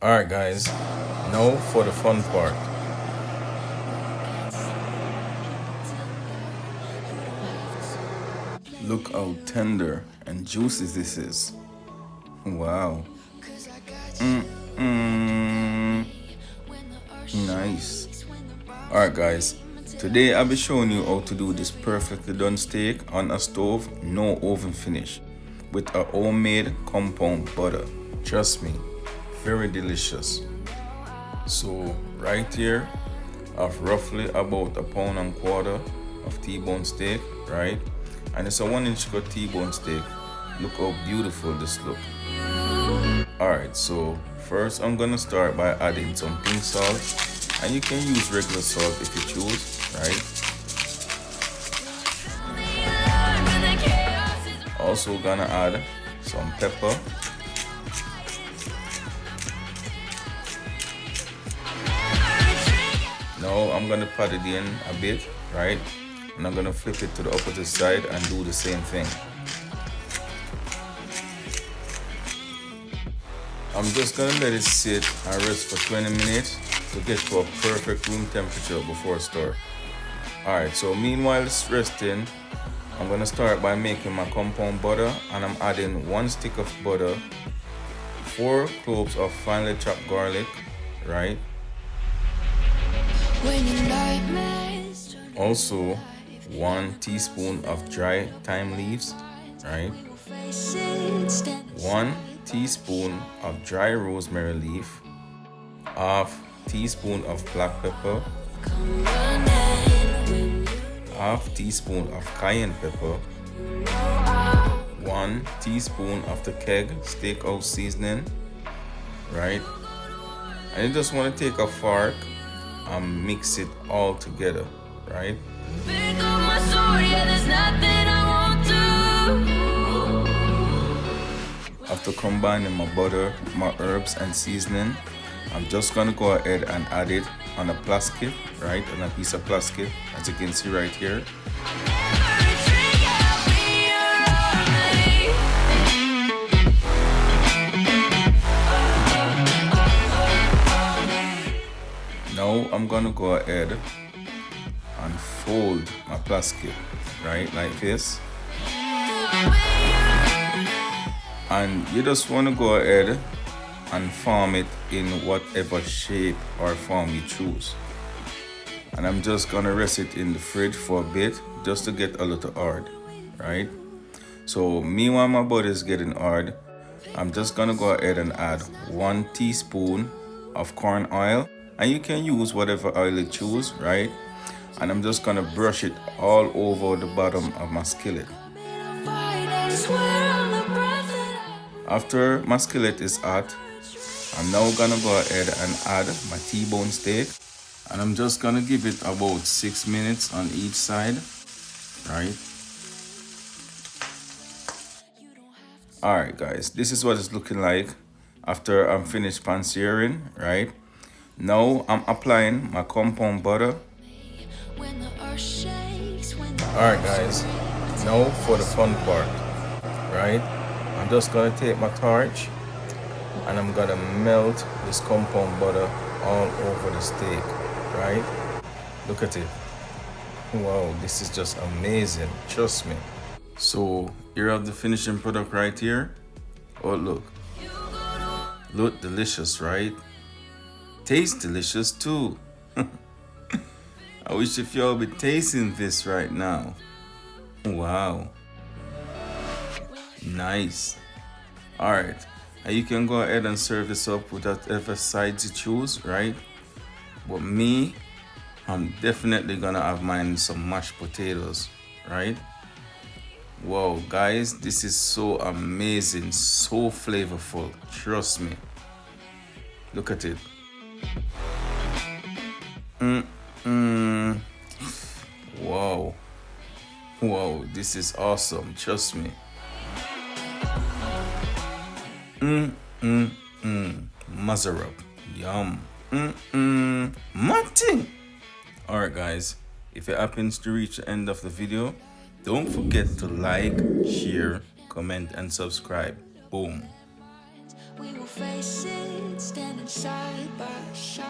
Alright guys, now for the fun part. Look how tender and juicy this is. Wow. Nice. Alright guys, today I'll be showing you how to do this perfectly done steak on a stove, no oven finish, with a homemade compound butter. Trust me, very delicious. So right here, I've roughly about 1.25 pounds of T-bone steak, right? And it's a 1-inch cut T-bone steak. Look how beautiful this look. Alright, so first I'm gonna start by adding some pink salt, and you can use regular salt if you choose, right? Also gonna add some pepper. Now I'm gonna pat it in a bit, right? And I'm gonna flip it to the opposite side and do the same thing. I'm just gonna let it sit and rest for 20 minutes to get to a perfect room temperature before stir. Alright, so meanwhile it's resting, I'm gonna start by making my compound butter, and I'm adding 1 stick of butter, 4 cloves of finely chopped garlic, right? Also 1 teaspoon of dry thyme leaves, right? 1 teaspoon of dry rosemary leaf, half teaspoon of black pepper, half teaspoon of cayenne pepper, 1 teaspoon of the keg steakhouse seasoning, right? And you just want to take a fork and mix it all together, right? After combining my butter, my herbs and seasoning, I'm just gonna go ahead and add it on a plastic, right? On a piece of plastic, as you can see right here. Now I'm gonna go ahead and fold my plastic, right? Like this. And you just want to go ahead and form it in whatever shape or form you choose. And I'm just gonna rest it in the fridge for a bit just to get a little hard, right? So meanwhile my butter is getting hard, I'm just gonna go ahead and add 1 teaspoon of corn oil, and you can use whatever oil you choose, right? And I'm just gonna brush it all over the bottom of my skillet. After my skillet is hot, I'm now gonna go ahead and add my T-bone steak, and I'm just gonna give it about 6 minutes on each side, right? Alright guys, this is what it's looking like after I'm finished pan searing, right? Now I'm applying my compound butter. Alright guys, now for the fun part, right? I'm just gonna take my torch and I'm gonna melt this compound butter all over the steak, right? Look at it. Wow, this is just amazing, trust me. So here I have the finishing product right here. Oh look delicious, right? Tastes delicious too. I wish if y'all be tasting this right now. Wow, nice. Alright, and you can go ahead and serve this up with whatever sides you choose, right? But me, I'm definitely gonna have mine some mashed potatoes, right? Wow guys, this is so amazing, so flavorful, trust me. Look at it. Wow, this is awesome, trust me. Mother up, yum. Martin. Alright guys, if it happens to reach the end of the video, don't forget to like, share, comment and subscribe. Boom. We will face it, standing side by side.